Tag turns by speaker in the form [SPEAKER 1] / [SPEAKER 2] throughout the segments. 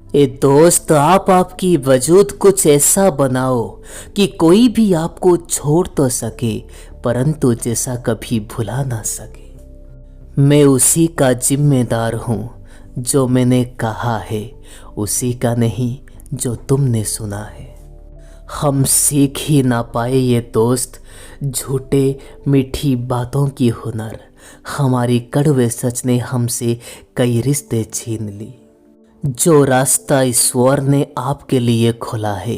[SPEAKER 1] ए दोस्त, आप आपकी वजूद कुछ ऐसा बनाओ कि कोई भी आपको छोड़ तो सके, परंतु जैसा कभी भुला ना सके। मैं उसी का जिम्मेदार हूँ, जो मैंने कहा है उसी का नहीं जो तुमने सुना है। हम सीख ही ना पाए ये दोस्त, झूठे मीठी बातों की हुनर। हमारी कड़वे सच ने हमसे कई रिश्ते छीन ली। जो रास्ता ईश्वर ने आपके लिए खोला है,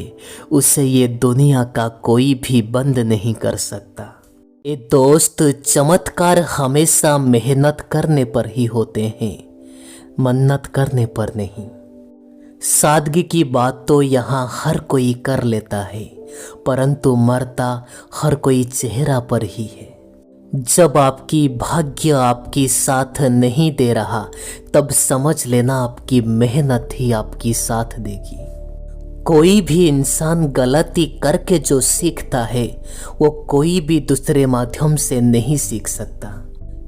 [SPEAKER 1] उसे ये दुनिया का कोई भी बंद नहीं कर सकता। ये दोस्त, चमत्कार हमेशा मेहनत करने पर ही होते हैं, मन्नत करने पर नहीं। सादगी की बात तो यहाँ हर कोई कर लेता है, परंतु मरता हर कोई चेहरा पर ही है। जब आपकी भाग्य आपकी साथ नहीं दे रहा, तब समझ लेना आपकी मेहनत ही आपकी साथ देगी। कोई भी इंसान गलती करके जो सीखता है, वो कोई भी दूसरे माध्यम से नहीं सीख सकता।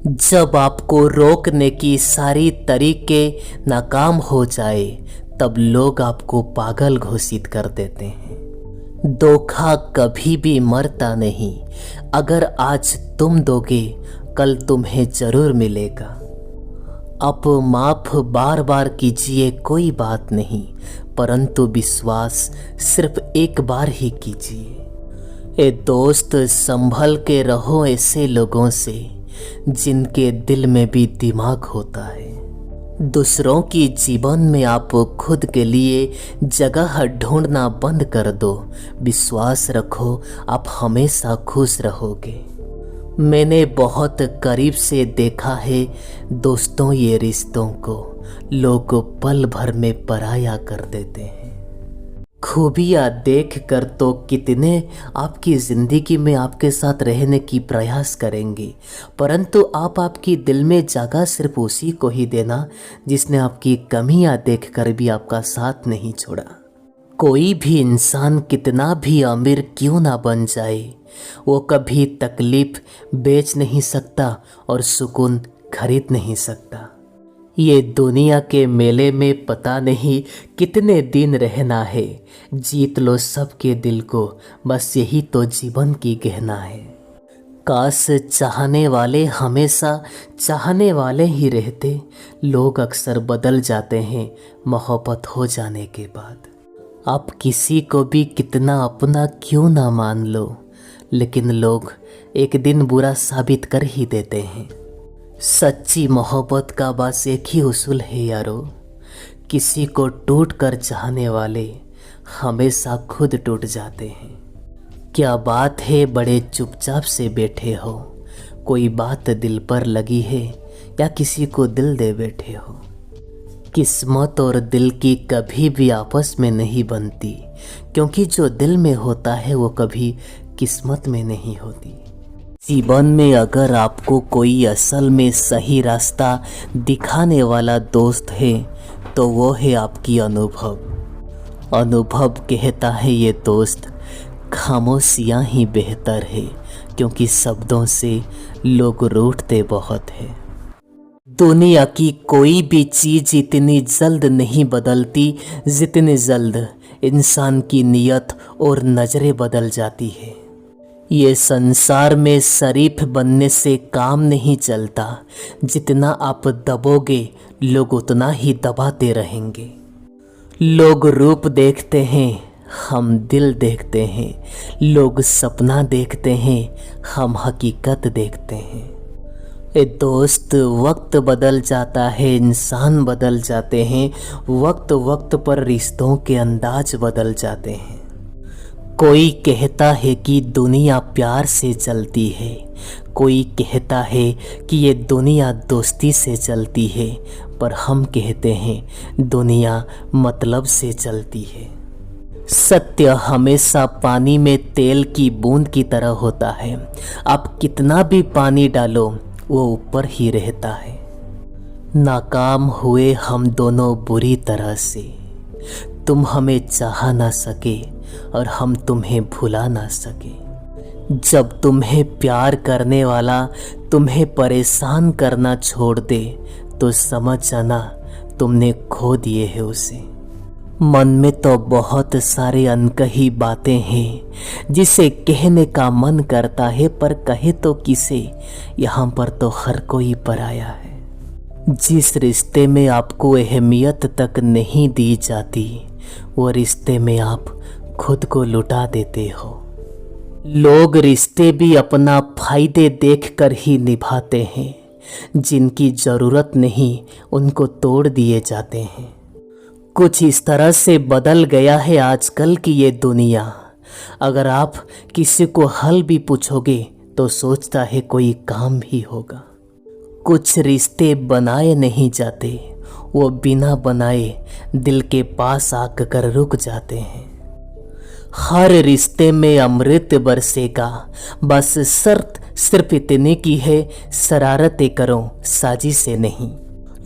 [SPEAKER 1] जब आपको रोकने की सारी तरीके नाकाम हो जाए, तब लोग आपको पागल घोषित कर देते हैं। धोखा कभी भी मरता नहीं। अगर आज तुम दोगे, कल तुम्हें जरूर मिलेगा। अब माफ बार बार कीजिए, कोई बात नहीं, परंतु विश्वास सिर्फ एक बार ही कीजिए। ए दोस्त, संभल के रहो ऐसे लोगों से जिनके दिल में भी दिमाग होता है। दूसरों की जीवन में आप खुद के लिए जगह ढूंढना बंद कर दो। विश्वास रखो, आप हमेशा खुश रहोगे। मैंने बहुत करीब से देखा है दोस्तों, ये रिश्तों को लोग पल भर में पराया कर देते हैं। खूबियाँ देख कर तो कितने आपकी ज़िंदगी में आपके साथ रहने की प्रयास करेंगे, परंतु आप आपकी दिल में जगह सिर्फ उसी को ही देना जिसने आपकी कमियां देखकर भी आपका साथ नहीं छोड़ा। कोई भी इंसान कितना भी अमीर क्यों ना बन जाए, वो कभी तकलीफ बेच नहीं सकता और सुकून खरीद नहीं सकता। ये दुनिया के मेले में पता नहीं कितने दिन रहना है। जीत लो सबके दिल को, बस यही तो जीवन की गहना है। काश चाहने वाले हमेशा चाहने वाले ही रहते। लोग अक्सर बदल जाते हैं मोहब्बत हो जाने के बाद। आप किसी को भी कितना अपना क्यों ना मान लो, लेकिन लोग एक दिन बुरा साबित कर ही देते हैं। सच्ची मोहब्बत का बस एक ही उसूल है यारो, किसी को टूट कर चाहने वाले हमेशा खुद टूट जाते हैं। क्या बात है बड़े चुपचाप से बैठे हो, कोई बात दिल पर लगी है या किसी को दिल दे बैठे हो। किस्मत और दिल की कभी भी आपस में नहीं बनती, क्योंकि जो दिल में होता है वो कभी किस्मत में नहीं होती। जीवन में अगर आपको कोई असल में सही रास्ता दिखाने वाला दोस्त है, तो वो है आपकी अनुभव। अनुभव कहता है ये दोस्त, खामोशियाँ ही बेहतर है, क्योंकि शब्दों से लोग रूठते बहुत है। दुनिया की कोई भी चीज़ इतनी जल्द नहीं बदलती जितनी जल्द इंसान की नीयत और नज़रें बदल जाती है। ये संसार में शरीफ बनने से काम नहीं चलता। जितना आप दबोगे, लोग उतना ही दबाते रहेंगे। लोग रूप देखते हैं, हम दिल देखते हैं। लोग सपना देखते हैं, हम हकीकत देखते हैं। ए दोस्त, वक्त बदल जाता है, इंसान बदल जाते हैं। वक्त वक्त पर रिश्तों के अंदाज बदल जाते हैं। कोई कहता है कि दुनिया प्यार से चलती है, कोई कहता है कि ये दुनिया दोस्ती से चलती है, पर हम कहते हैं दुनिया मतलब से चलती है। सत्य हमेशा पानी में तेल की बूंद की तरह होता है। आप कितना भी पानी डालो, वो ऊपर ही रहता है। नाकाम हुए हम दोनों बुरी तरह से। तुम हमें चाह ना सके और हम तुम्हें भुला ना सके। जब तुम्हें प्यार करने वाला तुम्हें परेशान करना छोड़ दे, तो समझ जाना तुमने खो दिए है उसे। मन में तो बहुत सारे अनकही बातें हैं जिसे कहने का मन करता है, पर कहे तो किसे, यहाँ पर तो हर कोई पराया है। जिस रिश्ते में आपको अहमियत तक नहीं दी जाती, वो रिश्ते में आप खुद को लुटा देते हो। लोग रिश्ते भी अपना फायदे देखकर ही निभाते हैं, जिनकी ज़रूरत नहीं उनको तोड़ दिए जाते हैं। कुछ इस तरह से बदल गया है आजकल की ये दुनिया। अगर आप किसी को हल भी पूछोगे तो सोचता है कोई काम भी होगा। कुछ रिश्ते बनाए नहीं जाते, वो बिना बनाए दिल के पास आकर रुक जाते हैं। हर रिश्ते में अमृत बरसेगा, बस शर्त सिर्फ इतने की है, शरारतें करो साजिशें नहीं।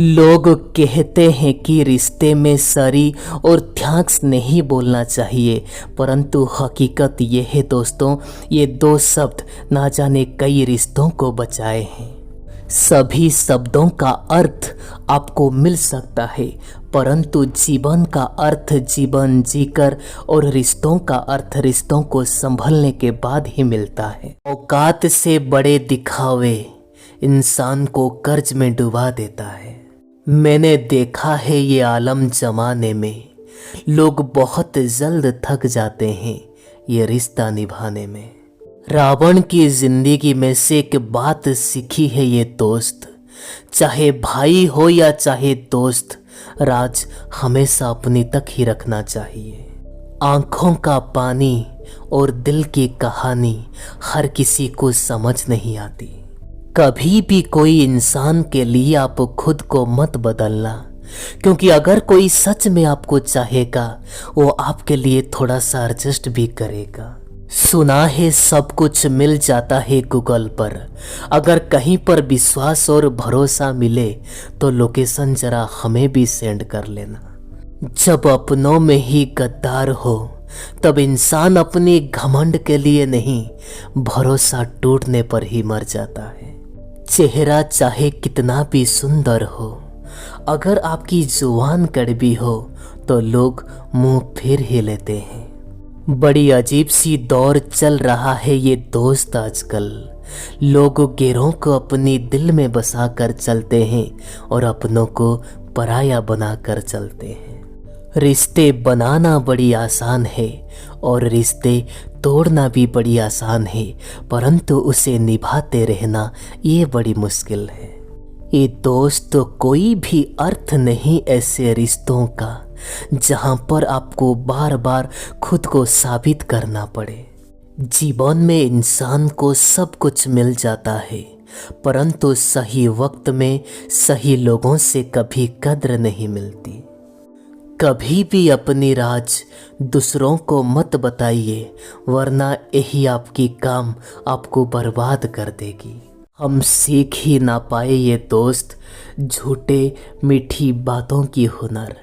[SPEAKER 1] लोग कहते हैं कि रिश्ते में सॉरी और थैंक्स नहीं बोलना चाहिए, परंतु हकीकत ये है दोस्तों, ये दो शब्द ना जाने कई रिश्तों को बचाए हैं। सभी शब्दों का अर्थ आपको मिल सकता है, परंतु जीवन का अर्थ जीवन जीकर और रिश्तों का अर्थ रिश्तों को संभलने के बाद ही मिलता है। औकात से बड़े दिखावे इंसान को कर्ज में डुबा देता है। मैंने देखा है ये आलम जमाने में लोग बहुत जल्द थक जाते हैं ये रिश्ता निभाने में। रावण की जिंदगी में से एक बात सीखी है ये दोस्त, चाहे भाई हो या चाहे दोस्त, राज हमेशा अपनी तक ही रखना चाहिए। आंखों का पानी और दिल की कहानी हर किसी को समझ नहीं आती। कभी भी कोई इंसान के लिए आप खुद को मत बदलना, क्योंकि अगर कोई सच में आपको चाहेगा वो आपके लिए थोड़ा सा एडजस्ट भी करेगा। सुना है सब कुछ मिल जाता है गूगल पर, अगर कहीं पर विश्वास और भरोसा मिले तो लोकेशन जरा हमें भी सेंड कर लेना। जब अपनों में ही गद्दार हो तब इंसान अपनी घमंड के लिए नहीं, भरोसा टूटने पर ही मर जाता है। चेहरा चाहे कितना भी सुंदर हो, अगर आपकी जुबान कड़वी हो तो लोग मुंह फेर ही लेते हैं। बड़ी अजीब सी दौर चल रहा है ये दोस्त आजकल। लोग गैरों को अपनी दिल में बसा कर चलते हैं और अपनों को पराया बना कर चलते हैं। रिश्ते बनाना बड़ी आसान है और रिश्ते तोड़ना भी बड़ी आसान है, परंतु उसे निभाते रहना ये बड़ी मुश्किल है। ये दोस्त कोई भी अर्थ नहीं ऐसे रिश्तों का जहां पर आपको बार बार खुद को साबित करना पड़े। जीवन में इंसान को सब कुछ मिल जाता है, परंतु सही वक्त में सही लोगों से कभी कद्र नहीं मिलती। कभी भी अपनी राज दूसरों को मत बताइए, वरना यही आपकी काम आपको बर्बाद कर देगी। हम सीख ही ना पाए ये दोस्त झूठे मीठी बातों की हुनर,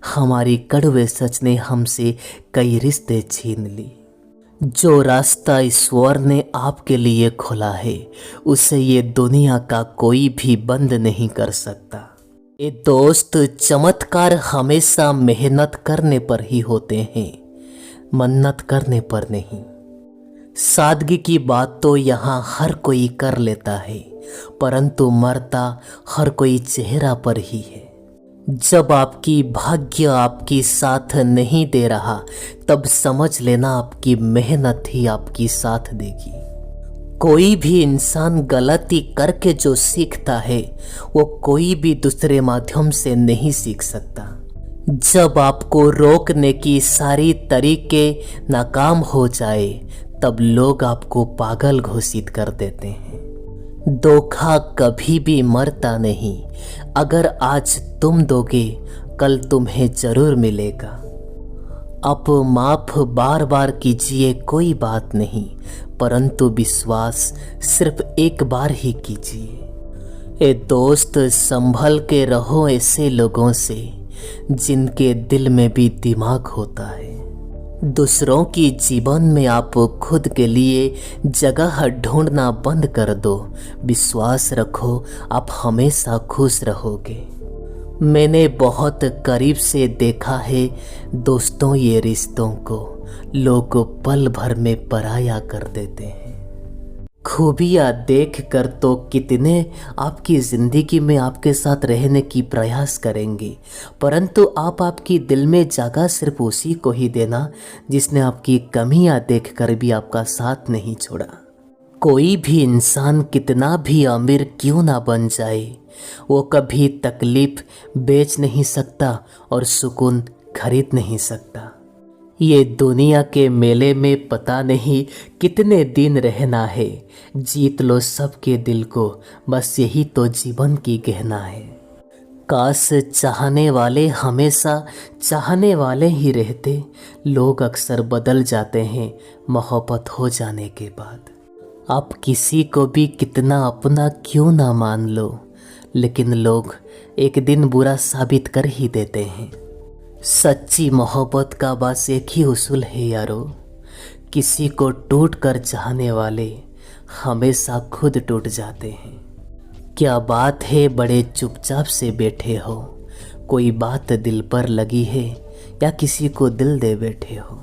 [SPEAKER 1] हमारी कड़वे सच ने हमसे कई रिश्ते छीन ली। जो रास्ता ईश्वर ने आपके लिए खोला है उसे ये दुनिया का कोई भी बंद नहीं कर सकता। ये दोस्त चमत्कार हमेशा मेहनत करने पर ही होते हैं, मन्नत करने पर नहीं। सादगी की बात तो यहाँ हर कोई कर लेता है, परंतु मरता हर कोई चेहरा पर ही है। जब आपकी भाग्य आपकी साथ नहीं दे रहा तब समझ लेना आपकी मेहनत ही आपकी साथ देगी। कोई भी इंसान गलती करके जो सीखता है वो कोई भी दूसरे माध्यम से नहीं सीख सकता। जब आपको रोकने की सारी तरीके नाकाम हो जाए तब लोग आपको पागल घोषित कर देते हैं। धोखा कभी भी मरता नहीं, अगर आज तुम दोगे कल तुम्हें जरूर मिलेगा। आप माफ बार बार कीजिए कोई बात नहीं, परंतु विश्वास सिर्फ एक बार ही कीजिए। ए दोस्त संभल के रहो ऐसे लोगों से जिनके दिल में भी दिमाग होता है। दूसरों की जीवन में आप खुद के लिए जगह ढूंढना बंद कर दो। विश्वास रखो आप हमेशा खुश रहोगे। मैंने बहुत करीब से देखा है दोस्तों, ये रिश्तों को लोग पल भर में पराया कर देते हैं। खूबियाँ देख कर तो कितने आपकी ज़िंदगी में आपके साथ रहने की प्रयास करेंगे, परंतु आप आपकी दिल में जगह सिर्फ उसी को ही देना जिसने आपकी कमियाँ देख कर भी आपका साथ नहीं छोड़ा। कोई भी इंसान कितना भी अमीर क्यों ना बन जाए, वो कभी तकलीफ बेच नहीं सकता और सुकून खरीद नहीं सकता। ये दुनिया के मेले में पता नहीं कितने दिन रहना है, जीत लो सबके दिल को, बस यही तो जीवन की गहना है। काश चाहने वाले हमेशा चाहने वाले ही रहते, लोग अक्सर बदल जाते हैं मोहब्बत हो जाने के बाद। आप किसी को भी कितना अपना क्यों ना मान लो, लेकिन लोग एक दिन बुरा साबित कर ही देते हैं। सच्ची मोहब्बत का बस एक ही उसूल है यारो, किसी को टूट कर चाहने वाले हमेशा खुद टूट जाते हैं। क्या बात है बड़े चुपचाप से बैठे हो, कोई बात दिल पर लगी है या किसी को दिल दे बैठे हो।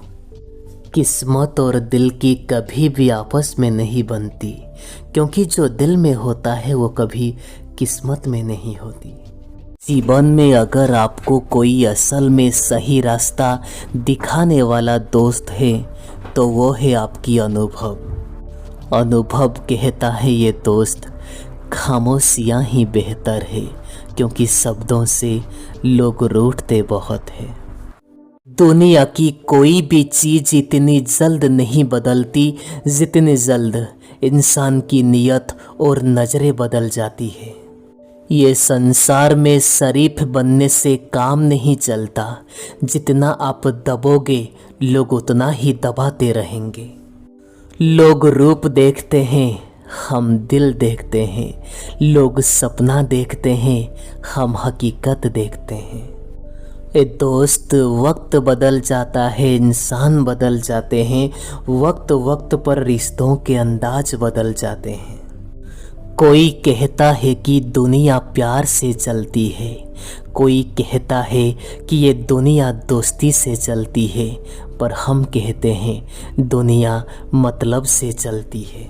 [SPEAKER 1] किस्मत और दिल की कभी भी आपस में नहीं बनती, क्योंकि जो दिल में होता है वो कभी किस्मत में नहीं होती। जीवन में अगर आपको कोई असल में सही रास्ता दिखाने वाला दोस्त है तो वो है आपकी अनुभव। अनुभव कहता है ये दोस्त खामोशियाँ ही बेहतर है, क्योंकि शब्दों से लोग रूठते बहुत है। दुनिया की कोई भी चीज़ इतनी जल्द नहीं बदलती जितनी जल्द इंसान की नीयत और नज़रें बदल जाती है। ये संसार में शरीफ बनने से काम नहीं चलता, जितना आप दबोगे लोग उतना ही दबाते रहेंगे। लोग रूप देखते हैं, हम दिल देखते हैं। लोग सपना देखते हैं, हम हकीकत देखते हैं। ए दोस्त, वक्त बदल जाता है, इंसान बदल जाते हैं, वक्त वक्त पर रिश्तों के अंदाज बदल जाते हैं। कोई कहता है कि दुनिया प्यार से चलती है, कोई कहता है कि ये दुनिया दोस्ती से चलती है, पर हम कहते हैं दुनिया मतलब से चलती है।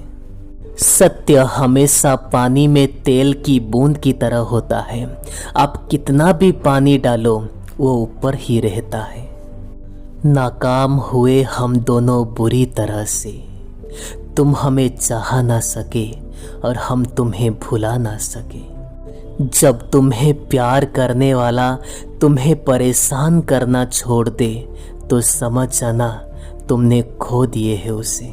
[SPEAKER 1] सत्य हमेशा पानी में तेल की बूंद की तरह होता है, आप कितना भी पानी डालो वो ऊपर ही रहता है। नाकाम हुए हम दोनों बुरी तरह से, तुम हमें चाह ना सके और हम तुम्हें भुला ना सके। जब तुम्हें प्यार करने वाला तुम्हें परेशान करना छोड़ दे तो समझ जाना तुमने खो दिए है उसे।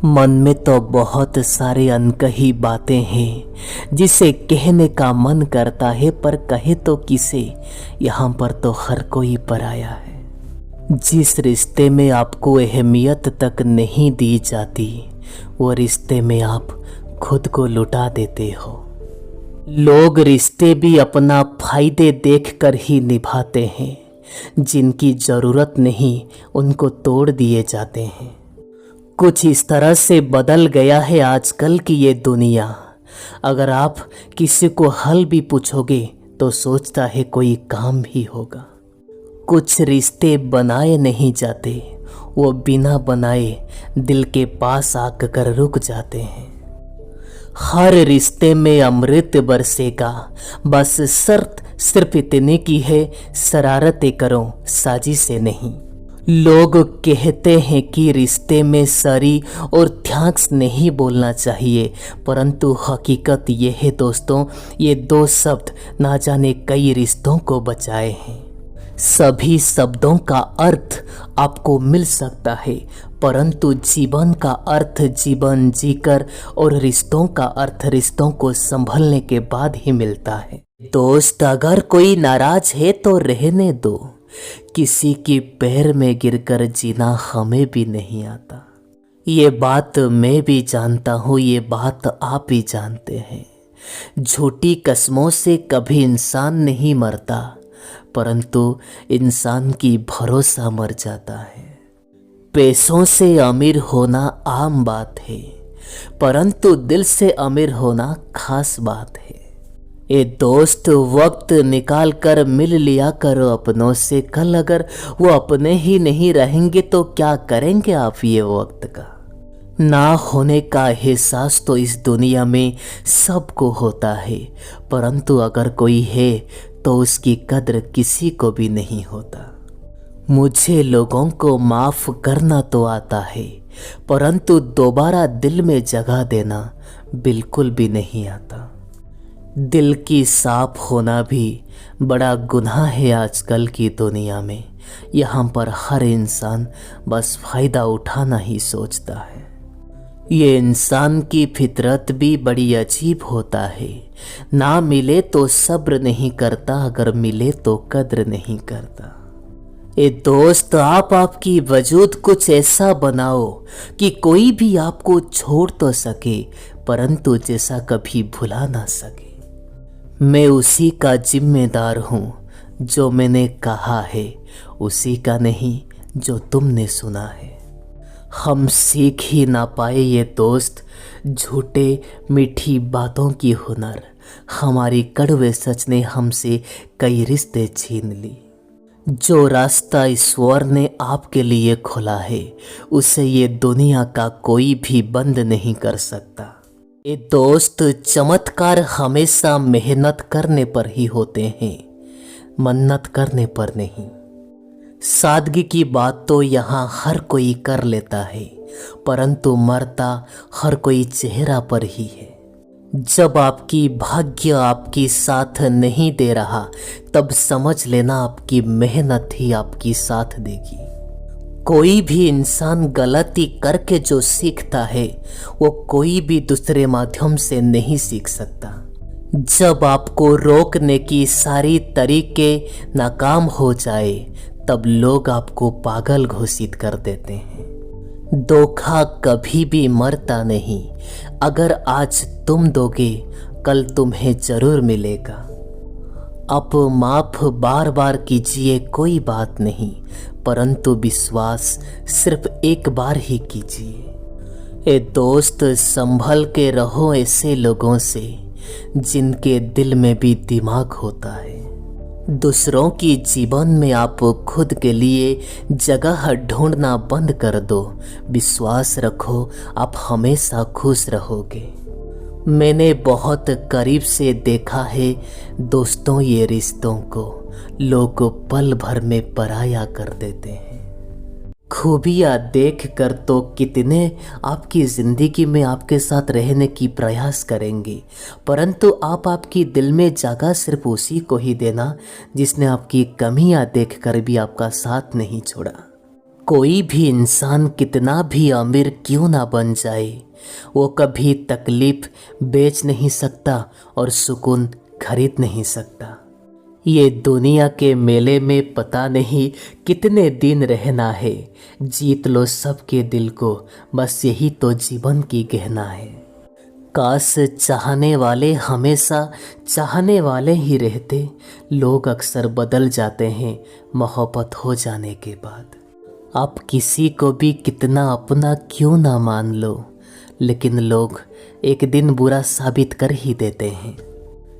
[SPEAKER 1] मन में तो बहुत सारे अनकही बातें हैं जिसे कहने का मन करता है, पर कहे तो किसे, यहाँ पर तो हर कोई पराया है। जिस रिश्ते में आपको अहमियत तक नहीं दी जाती, वो रिश्ते में आप खुद को लुटा देते हो। लोग रिश्ते भी अपना फायदे देखकर ही निभाते हैं, जिनकी ज़रूरत नहीं उनको तोड़ दिए जाते हैं। कुछ इस तरह से बदल गया है आजकल की ये दुनिया, अगर आप किसी को हल भी पूछोगे तो सोचता है कोई काम भी होगा। कुछ रिश्ते बनाए नहीं जाते, वो बिना बनाए दिल के पास आकर रुक जाते हैं। हर रिश्ते में अमृत बरसेगा, बस शर्त सिर्फ इतने की है, शरारतें करो साजिश से नहीं। लोग कहते हैं कि रिश्ते में सरी और थैंक्स नहीं बोलना चाहिए, परंतु हकीकत ये है दोस्तों, ये दो शब्द ना जाने कई रिश्तों को बचाए हैं। सभी शब्दों का अर्थ आपको मिल सकता है, परंतु जीवन का अर्थ जीवन जीकर और रिश्तों का अर्थ रिश्तों को संभलने के बाद ही मिलता है। दोस्त, अगर कोई नाराज है तो रहने दो, किसी के पैर में गिरकर जीना हमें भी नहीं आता। ये बात मैं भी जानता हूँ, ये बात आप भी जानते हैं। झूठी कस्मों से कभी इंसान नहीं मरता, परंतु इंसान की भरोसा मर जाता है। पैसों से अमीर होना आम बात है, परंतु दिल से अमीर होना खास बात है। ए दोस्त, वक्त निकाल कर मिल लिया करो अपनों से। कल अगर वो अपने ही नहीं रहेंगे तो क्या करेंगे आप ये वक्त का। ना होने का एहसास तो इस दुनिया में सबको होता है, परंतु अगर कोई है तो उसकी कद्र किसी को भी नहीं होता। मुझे लोगों को माफ़ करना तो आता है, परंतु दोबारा दिल में जगह देना बिल्कुल भी नहीं आता। दिल की साफ होना भी बड़ा गुनाह है आजकल की दुनिया में। यहाँ पर हर इंसान बस फ़ायदा उठाना ही सोचता है। ये इंसान की फितरत भी बड़ी अजीब होता है। ना मिले तो सब्र नहीं करता, अगर मिले तो कद्र नहीं करता। ए दोस्त, आप आपकी वजूद कुछ ऐसा बनाओ कि कोई भी आपको छोड़ तो सके, परंतु जैसा कभी भुला ना सके। मैं उसी का जिम्मेदार हूँ जो मैंने कहा है, उसी का नहीं जो तुमने सुना है। हम सीख ही ना पाए ये दोस्त झूठे मीठी बातों की हुनर। हमारी कड़वे सच ने हमसे कई रिश्ते छीन ली। जो रास्ता ईश्वर ने आपके लिए खोला है, उसे ये दुनिया का कोई भी बंद नहीं कर सकता। ये दोस्त, चमत्कार हमेशा मेहनत करने पर ही होते हैं, मन्नत करने पर नहीं। सादगी की बात तो यहाँ हर कोई कर लेता है, परंतु मरता हर कोई चेहरा पर ही है। जब आपकी भाग्य आपकी साथ नहीं दे रहा, तब समझ लेना आपकी मेहनत ही आपकी साथ देगी। कोई भी इंसान गलती करके जो सीखता है, वो कोई भी दूसरे माध्यम से नहीं सीख सकता। जब आपको रोकने की सारी तरीके नाकाम हो जाए, तब लोग आपको पागल घोषित कर देते हैं। धोखा कभी भी मरता नहीं। अगर आज तुम दोगे, कल तुम्हें जरूर मिलेगा। आप माफ बार बार कीजिए, कोई बात नहीं, परंतु विश्वास सिर्फ एक बार ही कीजिए। ए दोस्त, संभल के रहो ऐसे लोगों से जिनके दिल में भी दिमाग होता है। दूसरों की जीवन में आप खुद के लिए जगह ढूंढना बंद कर दो। विश्वास रखो, आप हमेशा खुश रहोगे। मैंने बहुत करीब से देखा है दोस्तों, ये रिश्तों को लोग पल भर में पराया कर देते हैं। खूबियाँ देख कर तो कितने आपकी ज़िंदगी में आपके साथ रहने की प्रयास करेंगे, परंतु आप आपकी दिल में जगह सिर्फ उसी को ही देना जिसने आपकी कमियाँ देख कर भी आपका साथ नहीं छोड़ा। कोई भी इंसान कितना भी अमीर क्यों ना बन जाए, वो कभी तकलीफ बेच नहीं सकता और सुकून खरीद नहीं सकता। ये दुनिया के मेले में पता नहीं कितने दिन रहना है। जीत लो सबके दिल को, बस यही तो जीवन की गहना है। काश चाहने वाले हमेशा चाहने वाले ही रहते। लोग अक्सर बदल जाते हैं मोहब्बत हो जाने के बाद। आप किसी को भी कितना अपना क्यों ना मान लो, लेकिन लोग एक दिन बुरा साबित कर ही देते हैं।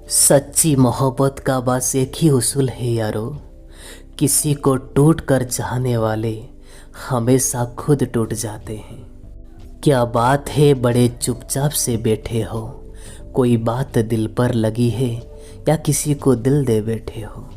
[SPEAKER 1] सच्ची मोहब्बत का बस एक ही उसूल है यारो, किसी को टूट कर चाहने वाले हमेशा खुद टूट जाते हैं। क्या बात है बड़े चुपचाप से बैठे हो, कोई बात दिल पर लगी है या किसी को दिल दे बैठे हो।